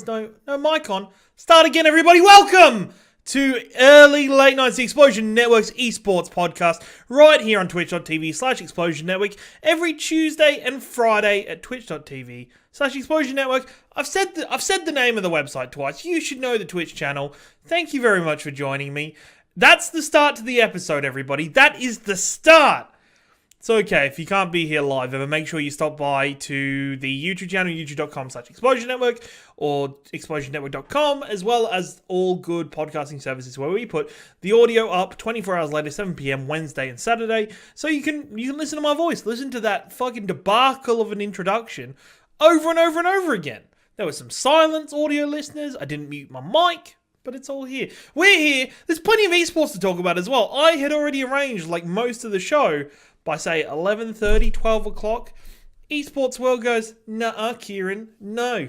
was no mic on. Start again, everybody. Welcome to Early Late Nights, the Explosion Network's esports podcast, right here on twitch.tv/Explosion Network, every Tuesday and Friday at twitch.tv/Explosion Network. I've said the name of the website twice. You should know the Twitch channel. Thank you very much for joining me. That's the start to the episode, everybody. That is the start. It's okay, if you can't be here live ever, make sure you stop by to the YouTube channel, youtube.com/Explosion Network or explosionnetwork.com, as well as all good podcasting services where we put the audio up 24 hours later, 7 p.m. Wednesday and Saturday, so you can listen to my voice, listen to that fucking debacle of an introduction over and over and over again. There was some silence, audio listeners, I didn't mute my mic, but it's all here. We're here, there's plenty of esports to talk about as well. I had already arranged, like most of the show, by, say, 11:30, 12 o'clock, Esports World goes, nah, Kieran, no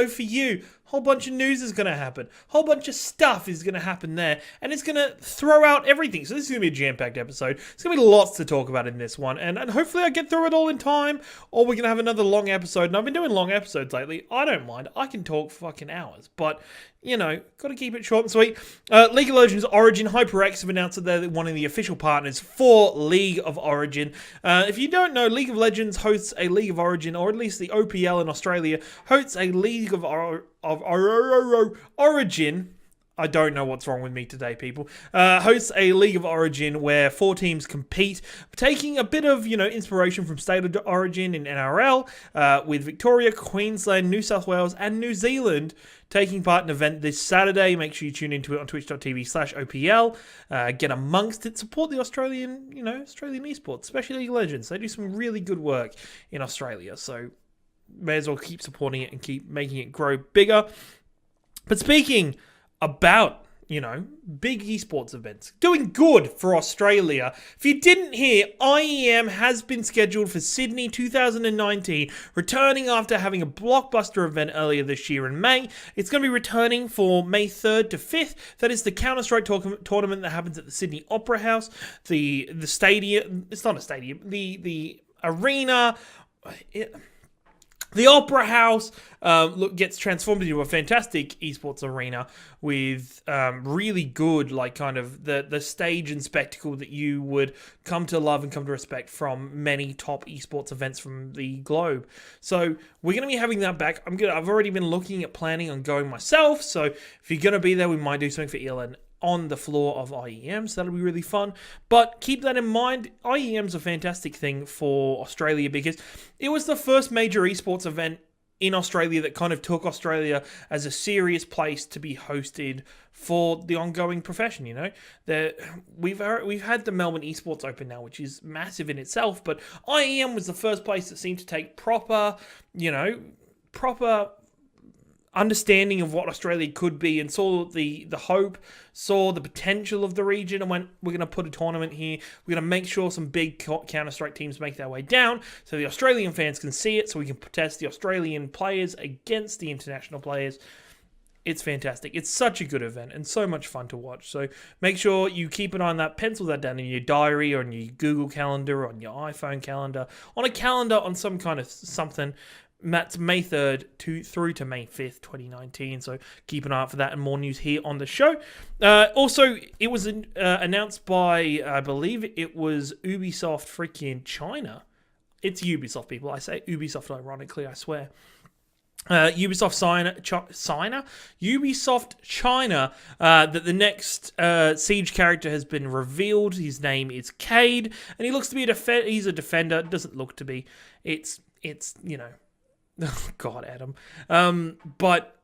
for you. Whole bunch of news is going to happen. Whole bunch of stuff is going to happen there, and it's going to throw out everything. So this is going to be a jam-packed episode. There's going to be lots to talk about in this one, and hopefully I get through it all in time, or we're going to have another long episode. And I've been doing long episodes lately. I don't mind. I can talk for fucking hours, but, you know, got to keep it short and sweet. League of Legends Origin, HyperX have announced that they're one of the official partners for League of Origin. If you don't know, League of Legends hosts a League of Origin, or at least the OPL in Australia hosts a League of Origin. I don't know what's wrong with me today, people. Hosts a League of Origin where 4 teams compete, taking a bit of, inspiration from State of Origin in NRL, with Victoria, Queensland, New South Wales, and New Zealand taking part in an event this Saturday. Make sure you tune into it on twitch.tv/OPL. Get amongst it. Support the Australian esports, especially League of Legends. They do some really good work in Australia, so may as well keep supporting it and keep making it grow bigger. But speaking about, big esports events, doing good for Australia. If you didn't hear, IEM has been scheduled for Sydney 2019, returning after having a blockbuster event earlier this year in May. It's going to be returning for May 3rd to 5th. That is the Counter-Strike tournament that happens at the Sydney Opera House. The stadium, it's not a stadium, the arena... The Opera House gets transformed into a fantastic esports arena with really good, the stage and spectacle that you would come to love and come to respect from many top esports events from the globe. So we're going to be having that back. I've already been looking at planning on going myself. So if you're going to be there, we might do something for ELN on the floor of IEM, so that'll be really fun. But keep that in mind, IEM's a fantastic thing for Australia because it was the first major esports event in Australia that kind of took Australia as a serious place to be hosted for the ongoing profession. We've had the Melbourne Esports Open now, which is massive in itself, but IEM was the first place that seemed to take proper understanding of what Australia could be and saw the hope, saw the potential of the region and went, we're going to put a tournament here. We're going to make sure some big Counter-Strike teams make their way down so the Australian fans can see it, so we can test the Australian players against the international players. It's fantastic. It's such a good event and so much fun to watch. So make sure you keep an eye on that. Pencil that down in your diary or on your Google Calendar, on your iPhone calendar, on a calendar, on some kind of something. That's May 3rd through to May 5th, 2019. So keep an eye out for that and more news here on the show. Also, it was announced by, I believe it was Ubisoft freaking China. It's Ubisoft, people. I say Ubisoft ironically, I swear. Ubisoft China, that the next Siege character has been revealed. His name is Cade, and he looks to be he's a defender. Doesn't look to be. It's oh, God, Adam. But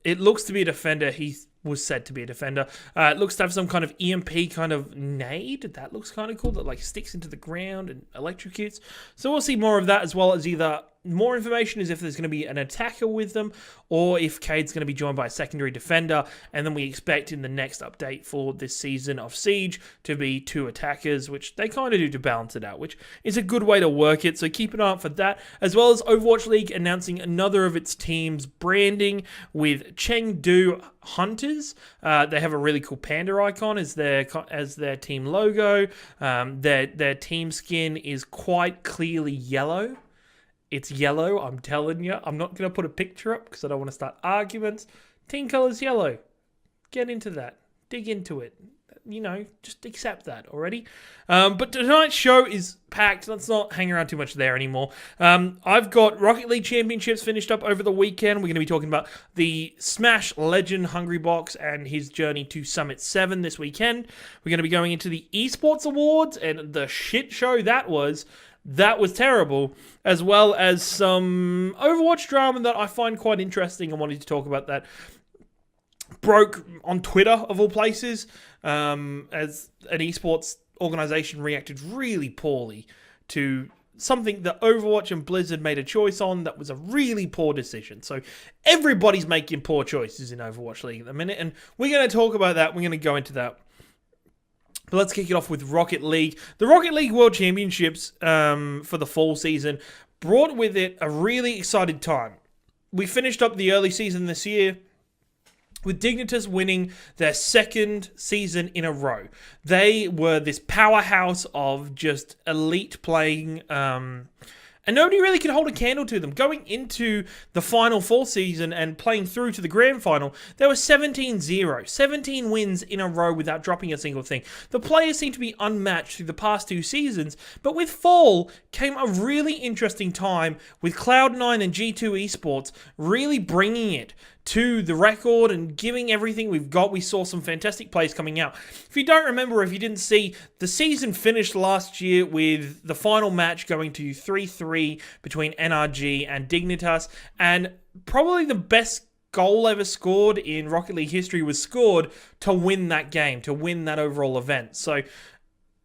it looks to be a defender. He was said to be a defender. It looks to have some kind of EMP kind of nade. That looks kind of cool. That sticks into the ground and electrocutes. So we'll see more of that, as well as either more information is if there's going to be an attacker with them, or if Cade's going to be joined by a secondary defender, and then we expect in the next update for this season of Siege to be 2 attackers, which they kind of do to balance it out, which is a good way to work it, so keep an eye out for that, as well as Overwatch League announcing another of its teams branding with Chengdu Hunters. They have a really cool panda icon as their team logo. Their team skin is quite clearly yellow. It's yellow, I'm telling you. I'm not going to put a picture up because I don't want to start arguments. Team color's yellow. Get into that. Dig into it. Just accept that already. But tonight's show is packed. Let's not hang around too much there anymore. I've got Rocket League Championships finished up over the weekend. We're going to be talking about the Smash legend Hungrybox and his journey to Summit 7 this weekend. We're going to be going into the Esports Awards and the shit show that was. That was terrible, as well as some Overwatch drama that I find quite interesting and wanted to talk about that. Broke on Twitter, of all places, as an esports organization reacted really poorly to something that Overwatch and Blizzard made a choice on that was a really poor decision. So everybody's making poor choices in Overwatch League at the minute, and we're going to talk about that. We're going to go into that. But let's kick it off with Rocket League. The Rocket League World Championships for the fall season brought with it a really exciting time. We finished up the early season this year with Dignitas winning their second season in a row. They were this powerhouse of just elite playing, and nobody really could hold a candle to them. Going into the final fall season and playing through to the grand final, there were 17-0. 17 wins in a row without dropping a single thing. The players seem to be unmatched through the past two seasons, but with fall came a really interesting time with Cloud9 and G2 Esports really bringing it to the record and giving everything we've got. We saw some fantastic plays coming out. If you don't remember, if you didn't see, the season finished last year with the final match going to 3-3 between NRG and Dignitas, and probably the best goal ever scored in Rocket League history was scored to win that game, to win that overall event. So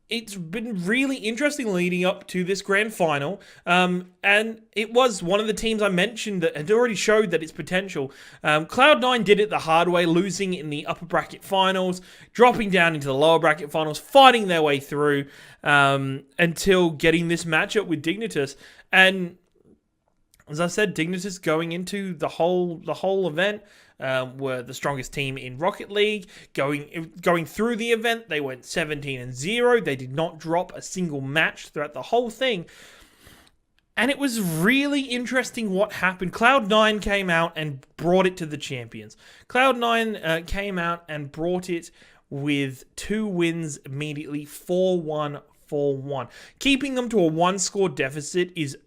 it's been really interesting leading up to this grand final, and it was one of the teams I mentioned that had already showed that its potential. Cloud9 did it the hard way, losing in the upper bracket finals, dropping down into the lower bracket finals, fighting their way through until getting this matchup with Dignitas. And as I said, Dignitas going into the whole event were the strongest team in Rocket League. Going through the event, they went 17-0. They did not drop a single match throughout the whole thing. And it was really interesting what happened. Cloud9 came out and brought it to the champions. Cloud9 came out and brought it with 2 wins immediately, 4-1, 4-1. Keeping them to a 1-score deficit is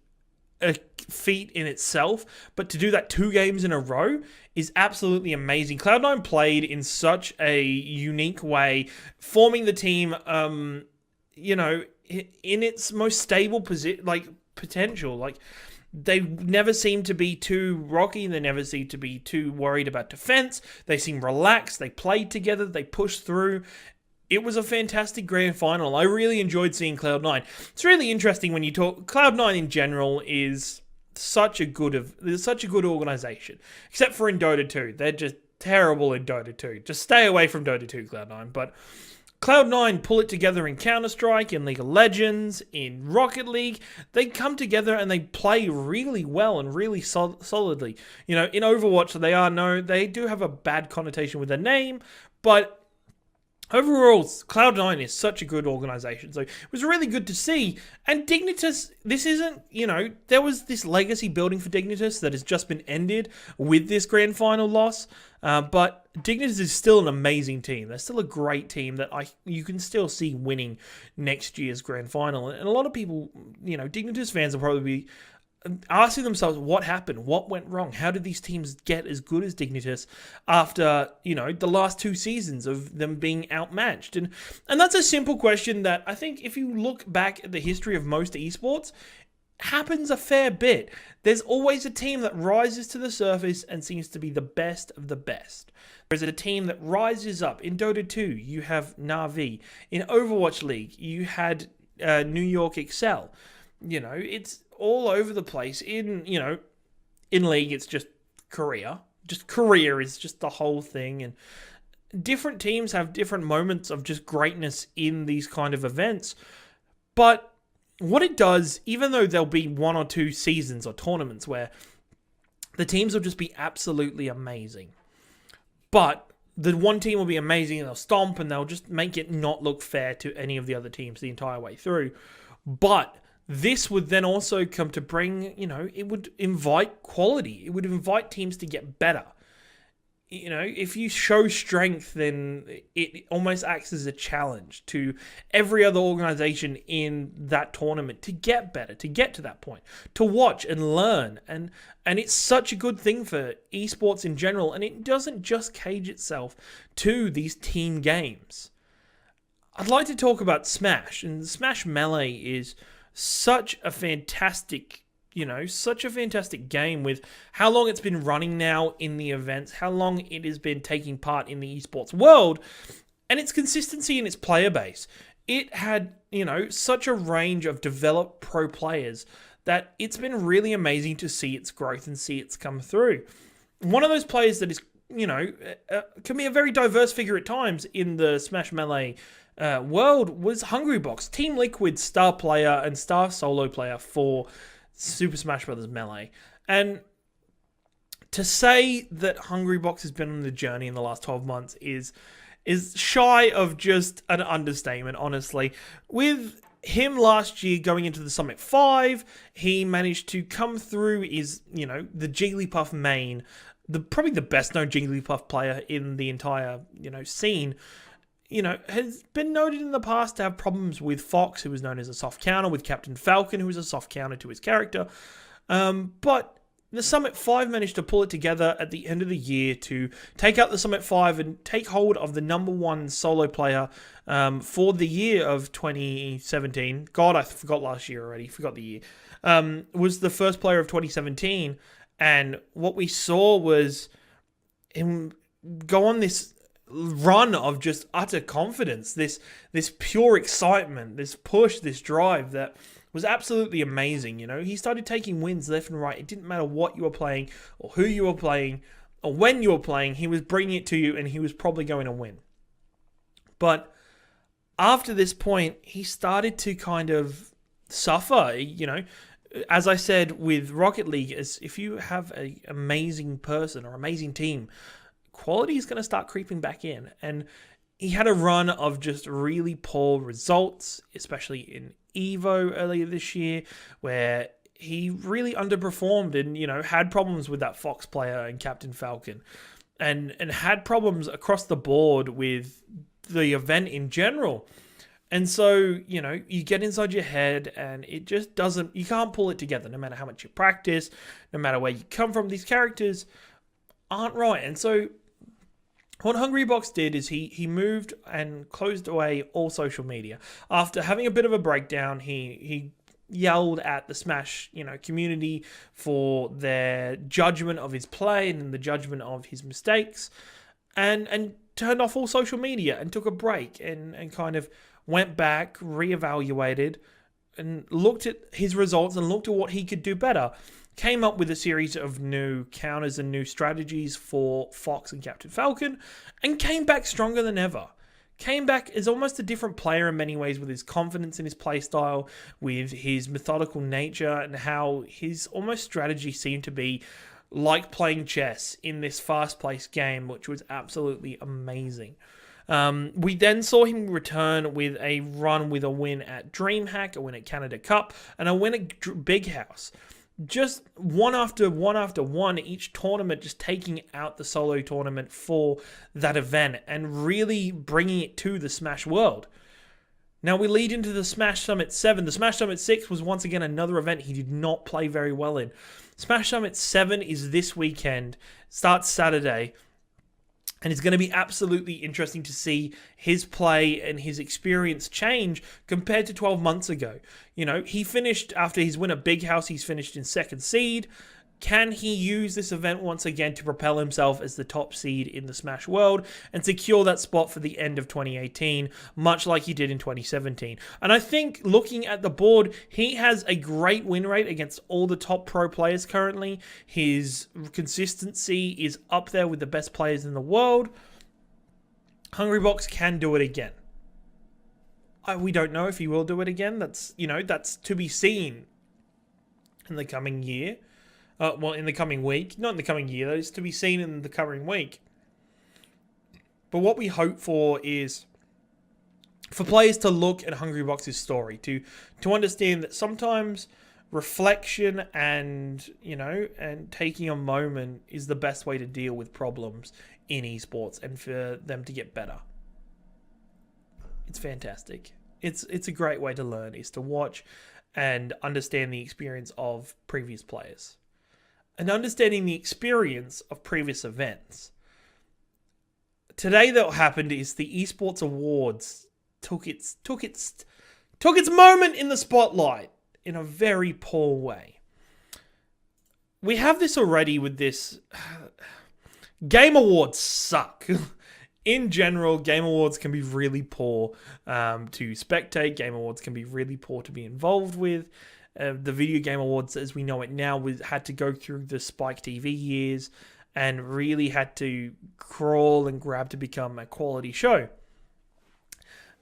a feat in itself, but to do that 2 games in a row is absolutely amazing. Cloud9 played in such a unique way, forming the team, in its most stable potential. Like, they never seem to be too rocky. They never seem to be too worried about defense. They seem relaxed. They played together. They pushed through. It was a fantastic grand final. I really enjoyed seeing Cloud9. It's really interesting when you talk. Cloud9 in general is such a good organization, except for in Dota 2. They're just terrible in Dota 2. Just stay away from Dota 2, Cloud9. But Cloud9 pull it together in Counter-Strike, in League of Legends, in Rocket League. They come together and they play really well and really solidly. In Overwatch, they do have a bad connotation with their name, but overall, Cloud9 is such a good organization. So it was really good to see. And Dignitas, this isn't, there was this legacy building for Dignitas that has just been ended with this grand final loss. But Dignitas is still an amazing team. They're still a great team that you can still see winning next year's grand final. And a lot of people, Dignitas fans will probably be asking themselves, what happened? What went wrong? How did these teams get as good as Dignitas after, the last 2 seasons of them being outmatched? And that's a simple question that I think if you look back at the history of most esports, happens a fair bit. There's always a team that rises to the surface and seems to be the best of the best. There's a team that rises up. In Dota 2, you have Na'Vi. In Overwatch League, you had New York Excel. It's all over the place. In League, it's just Korea. Just Korea is just the whole thing. And different teams have different moments of just greatness in these kind of events. But what it does, even though there'll be 1 or 2 seasons or tournaments where the teams will just be absolutely amazing, but the one team will be amazing and they'll stomp and they'll just make it not look fair to any of the other teams the entire way through. But this would then also come to bring, it would invite quality. It would invite teams to get better. If you show strength, then it almost acts as a challenge to every other organization in that tournament to get better, to get to that point, to watch and learn. And it's such a good thing for esports in general. And it doesn't just cage itself to these team games. I'd like to talk about Smash. And Smash Melee is such a fantastic game with how long it's been running now in the events, how long it has been taking part in the esports world, and its consistency in its player base. It had, such a range of developed pro players that it's been really amazing to see its growth and see its come through. One of those players that is, can be a very diverse figure at times in the Smash Melee world was Hungrybox, Team Liquid's star player and star solo player for Super Smash Bros. Melee. And to say that Hungrybox has been on the journey in the last 12 months is shy of just an understatement, honestly. With him last year going into the Summit 5, he managed to come through is, the Jigglypuff main, probably the best known Jigglypuff player in the entire, scene. Has been noted in the past to have problems with Fox, who was known as a soft counter, with Captain Falcon, who was a soft counter to his character. But the Summit 5 managed to pull it together at the end of the year to take out the Summit 5 and take hold of the number one solo player for the year of 2017. God, I forgot last year already. Forgot the year. Was the first player of 2017. And what we saw was him go on this run of just utter confidence, this pure excitement, this push, this drive that was absolutely amazing. He started taking wins left and right. It didn't matter what you were playing or who you were playing or when you were playing, he was bringing it to you and he was probably going to win. But after this point, he started to kind of suffer, as I said with Rocket League, as if you have an amazing person or amazing team, quality is going to start creeping back in. And he had a run of just really poor results, especially in Evo earlier this year, where he really underperformed and, had problems with that Fox player and Captain Falcon, and had problems across the board with the event in general. And so, you get inside your head and it just doesn't, you can't pull it together no matter how much you practice, no matter where you come from. These characters aren't right. And so what Hungrybox did is he moved and closed away all social media. After having a bit of a breakdown, he yelled at the Smash, community for their judgment of his play and the judgment of his mistakes, and turned off all social media and took a break and kind of went back, reevaluated, and looked at his results and looked at what he could do better. Came up with a series of new counters and new strategies for Fox and Captain Falcon, and came back stronger than ever. Came back as almost a different player in many ways, with his confidence in his playstyle, with his methodical nature, and how his almost strategy seemed to be like playing chess in this fast-paced game, which was absolutely amazing. We then saw him return with a run with a win at DreamHack, a win at Canada Cup, and a win at Big House. Just one after one after one, each tournament just taking out the solo tournament for that event and really bringing it to the Smash world. Now we lead into the Smash Summit 7. The Smash Summit 6 was once again another event he did not play very well in. Smash Summit 7 is this weekend, starts Saturday. And it's going to be absolutely interesting to see his play and his experience change compared to 12 months ago. He finished, after his win at Big House, he's finished in second seed. Can he use this event once again to propel himself as the top seed in the Smash world and secure that spot for the end of 2018, much like he did in 2017? And I think looking at the board, he has a great win rate against all the top pro players currently. His consistency is up there with the best players in the world. Hungrybox can do it again. We don't know if he will do it again. That's to be seen in the coming year. In the coming week. Not in the coming year, though. It's to be seen in the coming week. But what we hope for is for players to look at Hungrybox's story, to understand that sometimes reflection and, and taking a moment is the best way to deal with problems in esports and for them to get better. It's fantastic. It's a great way to learn, is to watch and understand the experience of previous players. And understanding the experience of previous events. Today what happened is the Esports Awards took its moment in the spotlight in a very poor way. We have this already with this. Game Awards suck. In general, Game Awards can be really poor to spectate. Game Awards can be really poor to be involved with. The Video Game Awards, as we know it now, had to go through the Spike TV years and really had to crawl and grab to become a quality show.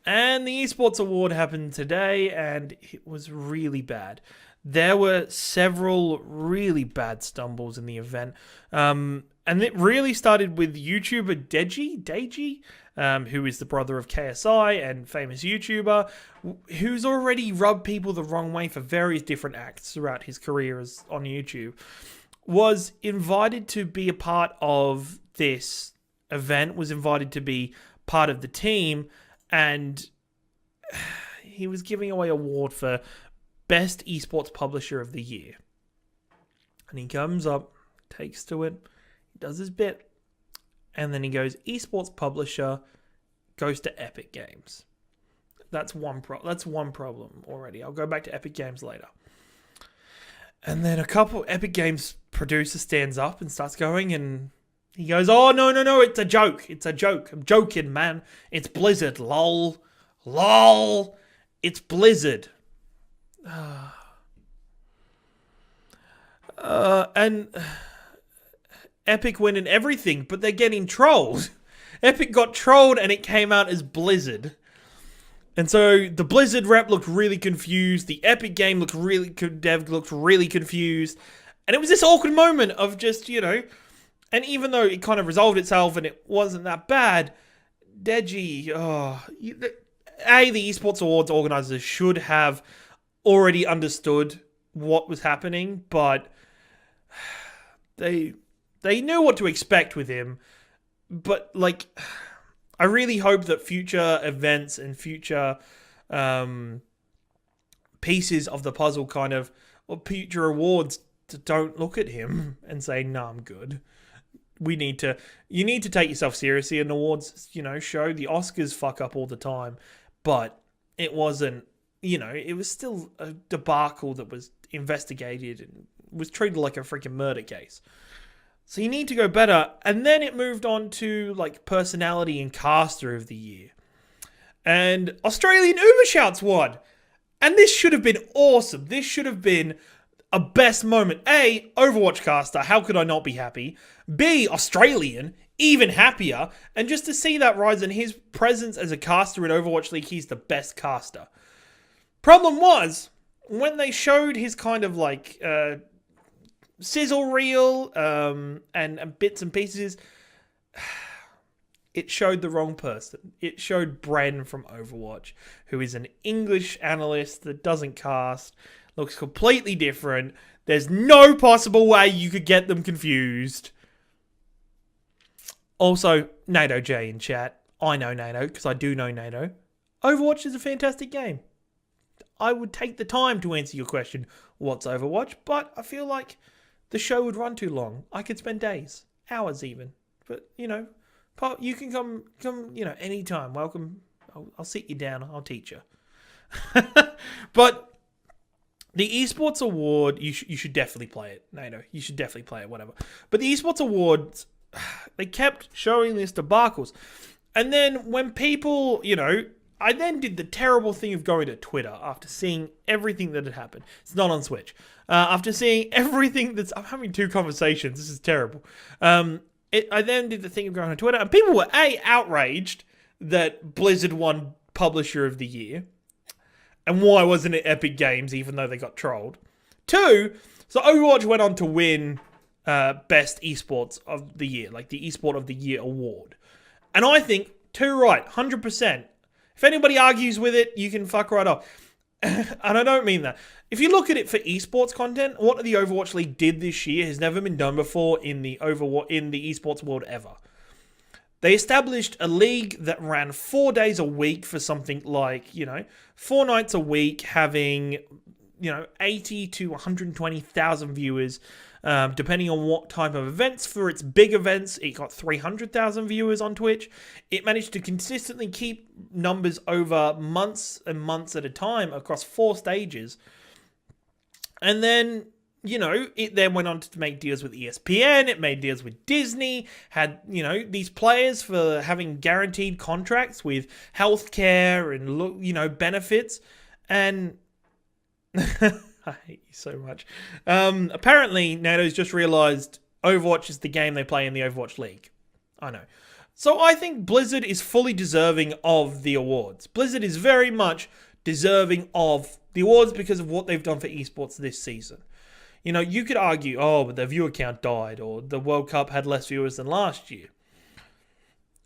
And the Esports Award happened today, and it was really bad. There were several really bad stumbles in the event. And it really started with YouTuber Deji, who is the brother of KSI and famous YouTuber, who's already rubbed people the wrong way for various different acts throughout his career on YouTube, was invited to be a part of this event, was invited to be part of the team, and he was giving away an award for Best Esports Publisher of the Year. And he comes up, takes to it, does his bit, and then he goes, Esports Publisher goes to Epic Games. That's one problem already. I'll go back to Epic Games later. And then a couple Epic Games producer stands up and starts going, and he goes, oh, no, it's a joke. It's a joke. I'm joking, man. It's Blizzard. Lol. It's Blizzard. And Epic win in everything, but they're getting trolled. Epic got trolled and it came out as Blizzard. And so the Blizzard rep looked really confused. The Epic game dev looked really confused. And it was this awkward moment of just, and even though it kind of resolved itself and it wasn't that bad, Deji, the Esports Awards organizers should have already understood what was happening, but they knew what to expect with him. But, I really hope that future events and future pieces of the puzzle or future awards don't look at him and say, no, I'm good. You need to take yourself seriously in awards, show. The Oscars fuck up all the time, but it wasn't, it was still a debacle that was investigated and was treated like a freaking murder case. So you need to go better. And then it moved on to personality and caster of the year. And Australian Ubershouts won. And this should have been awesome. This should have been a best moment. A, Overwatch caster, how could I not be happy? B, Australian, even happier. And just to see that rise in his presence as a caster in Overwatch League, he's the best caster. Problem was, when they showed his kind of sizzle reel and bits and pieces, it showed the wrong person. It showed Bren from Overwatch, who is an English analyst that doesn't cast, looks completely different. There's no possible way you could get them confused. Also, NATO J in chat. I know NATO, because I do know NATO. Overwatch is a fantastic game. I would take the time to answer your question, what's Overwatch? But I feel like the show would run too long. I could spend days, hours even. But, you can come, anytime. Welcome. I'll sit you down. I'll teach you. But the Esports Award, you should definitely play it. No, you should definitely play it, whatever. But the Esports Awards, they kept showing these debacles. And then when people, I then did the terrible thing of going to Twitter after seeing everything that had happened. It's not on Switch. After seeing everything I'm having two conversations. This is terrible. I then did the thing of going on Twitter, and people were outraged that Blizzard won Publisher of the Year. And why wasn't it Epic Games, even though they got trolled? 2, so Overwatch went on to win Best Esports of the Year, the Esport of the Year award. And I think, 2 right, 100%. If anybody argues with it, you can fuck right off. And I don't mean that. If you look at it for esports content, what the Overwatch League did this year has never been done before in the esports world ever. They established a league that ran 4 days a week for something like, 4 nights a week, having, 80 to 120,000 viewers, depending on what type of events. For its big events, it got 300,000 viewers on Twitch. It managed to consistently keep numbers over months and months at a time across 4 stages. And then, it then went on to make deals with ESPN. It made deals with Disney, had, these players for having guaranteed contracts with healthcare and, benefits. And I hate you so much. Apparently, NATO's just realized Overwatch is the game they play in the Overwatch League. I know. So I think Blizzard is fully deserving of the awards. Blizzard is very much deserving of the awards because of what they've done for esports this season. You could argue, but their viewer count died, or the World Cup had less viewers than last year.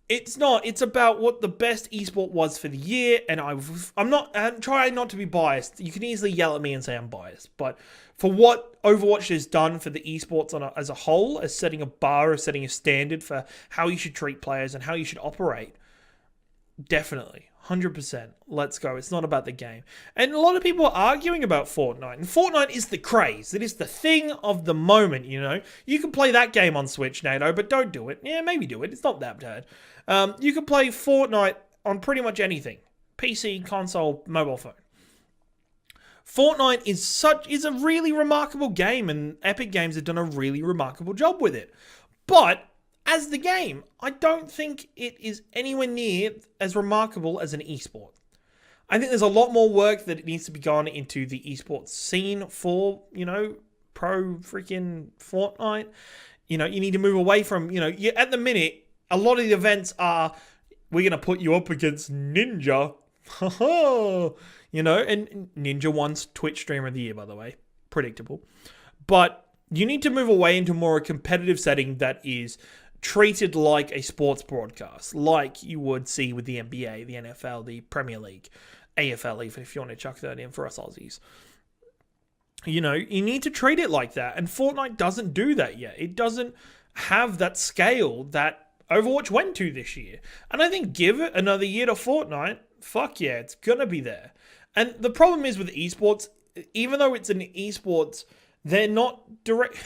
It's not. It's about what the best esport was for the year, and I'm trying not to be biased. You can easily yell at me and say I'm biased, but for what Overwatch has done for the esports as a whole, as setting a bar, as setting a standard for how you should treat players and how you should operate, definitely. 100%. Let's go. It's not about the game. And a lot of people are arguing about Fortnite. And Fortnite is the craze. It is the thing of the moment, You can play that game on Switch, NATO, but don't do it. Yeah, maybe do it. It's not that bad. You can play Fortnite on pretty much anything. PC, console, mobile phone. Fortnite is a really remarkable game, and Epic Games have done a really remarkable job with it. But as the game, I don't think it is anywhere near as remarkable as an esport. I think there's a lot more work that needs to be gone into the esports scene for, pro freaking Fortnite. You need to move away from, at the minute, a lot of the events are, we're going to put you up against Ninja. And Ninja won's Twitch Streamer of the Year, by the way. Predictable. But you need to move away into more a competitive setting that is treated like a sports broadcast, like you would see with the NBA, the NFL, the Premier League, AFL, even if you want to chuck that in for us Aussies. You need to treat it like that, and Fortnite doesn't do that yet. It doesn't have that scale that Overwatch went to this year. And I think give it another year to Fortnite, fuck yeah, it's gonna be there. And the problem is with esports, even though it's an esports, they're not direct.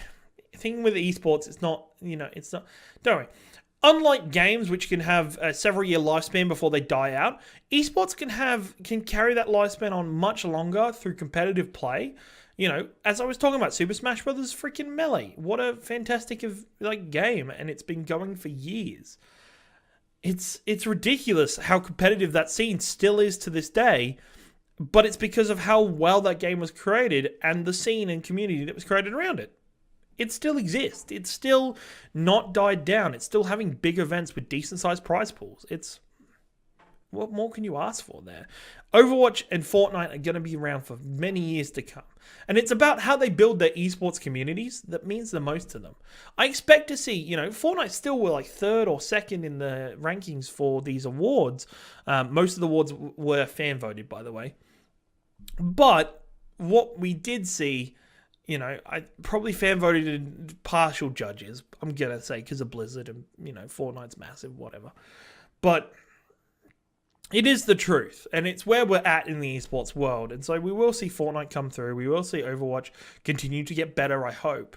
Thing with esports, it's not, it's not. Don't worry. Unlike games, which can have a several-year lifespan before they die out, esports can carry that lifespan on much longer through competitive play. As I was talking about, Super Smash Bros. Freaking Melee. What a fantastic game, and it's been going for years. It's ridiculous how competitive that scene still is to this day, but it's because of how well that game was created and the scene and community that was created around it. It still exists. It's still not died down. It's still having big events with decent-sized prize pools. What more can you ask for there? Overwatch and Fortnite are going to be around for many years to come. And it's about how they build their esports communities that means the most to them. I expect to see, Fortnite still were like 3rd or 2nd in the rankings for these awards. Most of the awards were fan-voted, by the way. But what we did see, I probably fan-voted in partial judges, I'm going to say, because of Blizzard and, Fortnite's massive, whatever. But it is the truth, and it's where we're at in the esports world. And so we will see Fortnite come through. We will see Overwatch continue to get better, I hope.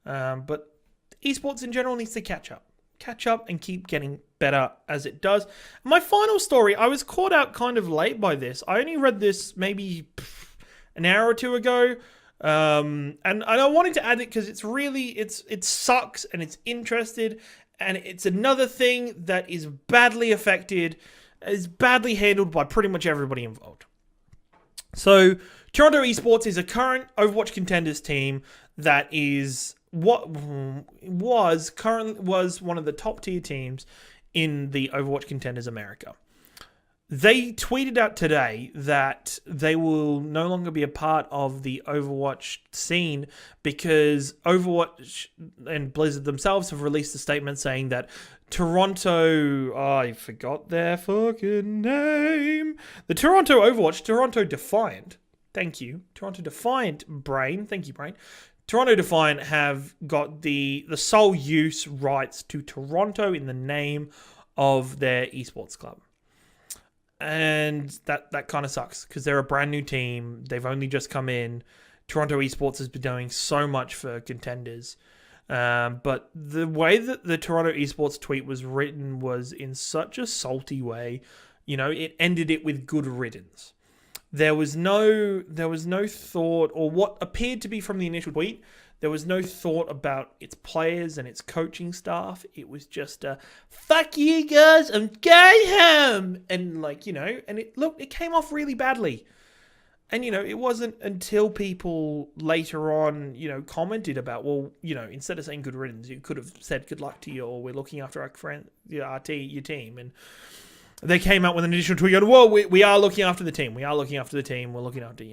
But esports in general needs to catch up. Catch up and keep getting better as it does. My final story, I was caught out kind of late by this. I only read this maybe an hour or two ago. And I wanted to add it because it's really, it sucks and it's interested. And it's another thing that is badly affected, is badly handled by pretty much everybody involved. So, Toronto Esports is a current Overwatch contenders team that is what was one of the top tier teams in the Overwatch Contenders America. They tweeted out today that they will no longer be a part of the Overwatch scene because Overwatch and Blizzard themselves have released a statement saying that Toronto, I forgot their fucking name. The Toronto Overwatch, Toronto Defiant. Thank you. Toronto Defiant, Brain. Thank you, Brain. Toronto Defiant have got the sole use rights to Toronto in the name of their esports club. And that kind of sucks because they're a brand new team. They've only just come in. Toronto Esports has been doing so much for contenders. But the way that the Toronto Esports tweet was written was in such a salty way. It ended it with good riddance. There was no thought, or what appeared to be from the initial tweet, there was no thought about its players and its coaching staff. It was just a, fuck you guys, I'm going home. And and it came off really badly. And, it wasn't until people later on, commented about, well, instead of saying good riddance, you could have said good luck to you, or we're looking after our friend, your team. And they came out with an additional tweet going, well, we are looking after the team. We are looking after the team. We're looking after,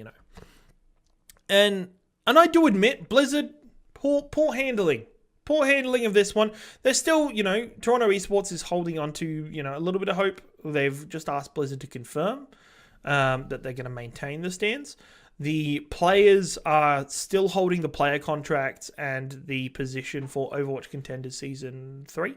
And I do admit, Blizzard, poor handling. Poor handling of this one. They're still, Toronto Esports is holding on to, a little bit of hope. They've just asked Blizzard to confirm that they're going to maintain the stance. The players are still holding the player contracts and the position for Overwatch Contenders Season 3.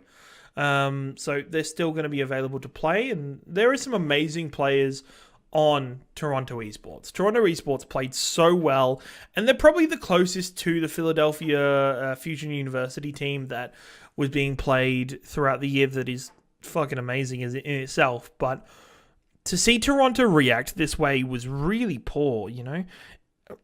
So they're still going to be available to play. And there are some amazing players on Toronto Esports. Toronto Esports played so well, and they're probably the closest to the Philadelphia Fusion University team that was being played throughout the year that is fucking amazing in itself. But to see Toronto react this way was really poor,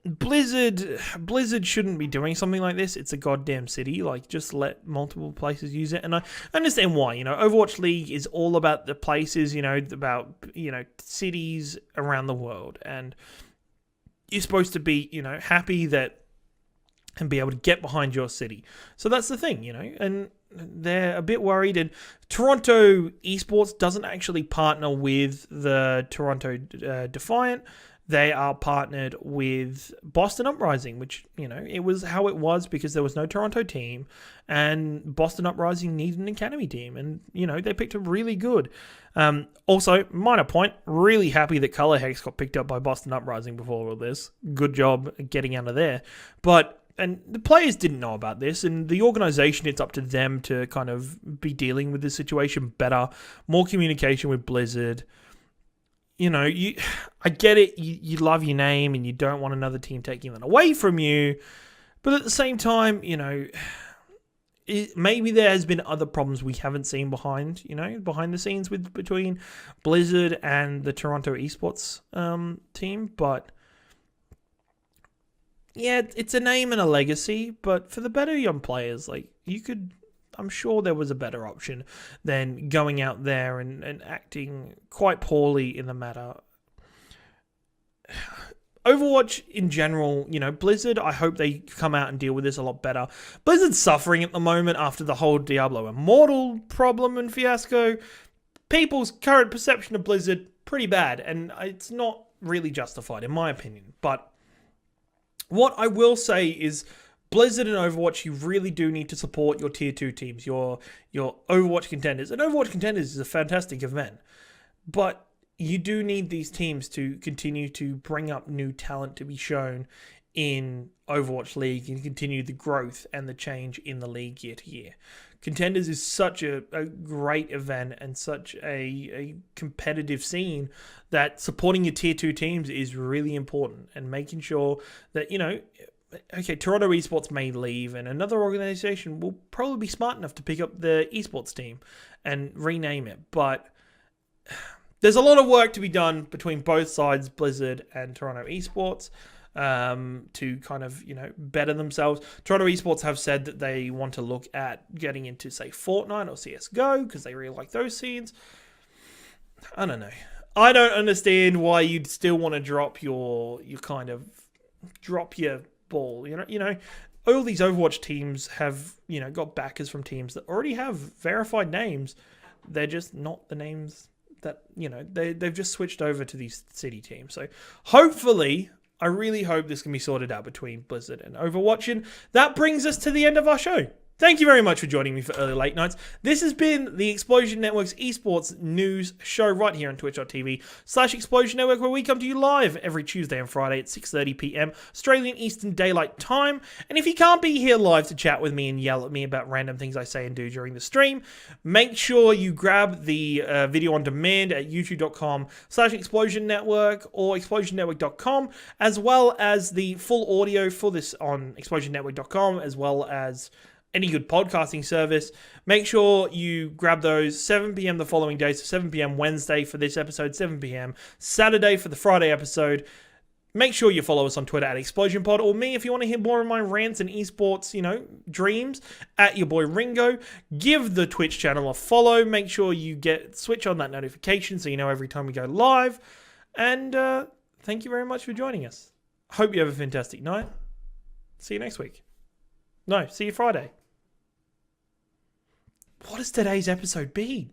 Blizzard shouldn't be doing something like this. It's a goddamn city. Just let multiple places use it. And I understand why. Overwatch League is all about the places, about, cities around the world. And you're supposed to be, happy that and be able to get behind your city. So that's the thing, and they're a bit worried. And Toronto Esports doesn't actually partner with the Toronto Defiant. They are partnered with Boston Uprising, which, it was how it was because there was no Toronto team and Boston Uprising needed an academy team. And, they picked up really good. Also, minor point, really happy that Color Hex got picked up by Boston Uprising before all this. Good job getting out of there. And the players didn't know about this, and the organization, it's up to them to kind of be dealing with this situation better. More communication with Blizzard. I get it. You love your name and you don't want another team taking that away from you. But at the same time, maybe there has been other problems we haven't seen behind the scenes between Blizzard and the Toronto Esports team. But yeah, it's a name and a legacy. But for the better young players, I'm sure there was a better option than going out there and acting quite poorly in the matter. Overwatch in general, Blizzard, I hope they come out and deal with this a lot better. Blizzard's suffering at the moment after the whole Diablo Immortal problem and fiasco. People's current perception of Blizzard, pretty bad, and it's not really justified in my opinion. But what I will say is, Blizzard and Overwatch, you really do need to support your Tier 2 teams, your Overwatch Contenders. And Overwatch Contenders is a fantastic event. But you do need these teams to continue to bring up new talent to be shown in Overwatch League and continue the growth and the change in the league year to year. Contenders is such a great event and such a competitive scene that supporting your Tier 2 teams is really important, and making sure that, okay, Toronto Esports may leave and another organization will probably be smart enough to pick up the esports team and rename it. But there's a lot of work to be done between both sides, Blizzard and Toronto Esports, to kind of, better themselves. Toronto Esports have said that they want to look at getting into, say, Fortnite or CSGO because they really like those scenes. I don't know. I don't understand why you'd still want to drop your ball. All these Overwatch teams have, got backers from teams that already have verified names. They're just not the names that, they've just switched over to these city teams. So hopefully, I really hope this can be sorted out between Blizzard and Overwatch. And that brings us to the end of our show. Thank you very much for joining me for Early Late Nights. This has been the Explosion Network's esports news show right here on twitch.tv/Explosion Network, where we come to you live every Tuesday and Friday at 6:30 p.m. Australian Eastern Daylight Time. And if you can't be here live to chat with me and yell at me about random things I say and do during the stream, make sure you grab the video on demand at youtube.com/Explosion Network or explosionnetwork.com, as well as the full audio for this on explosionnetwork.com, as well as any good podcasting service. Make sure you grab those 7 p.m. the following day, so 7 p.m. Wednesday for this episode, 7 p.m. Saturday for the Friday episode. Make sure you follow us on Twitter at ExplosionPod, or me if you want to hear more of my rants and esports, dreams, at your boy Ringo. Give the Twitch channel a follow. Make sure you switch on that notification so you know every time we go live. And thank you very much for joining us. Hope you have a fantastic night. See you next week. No, see you Friday. What has today's episode been?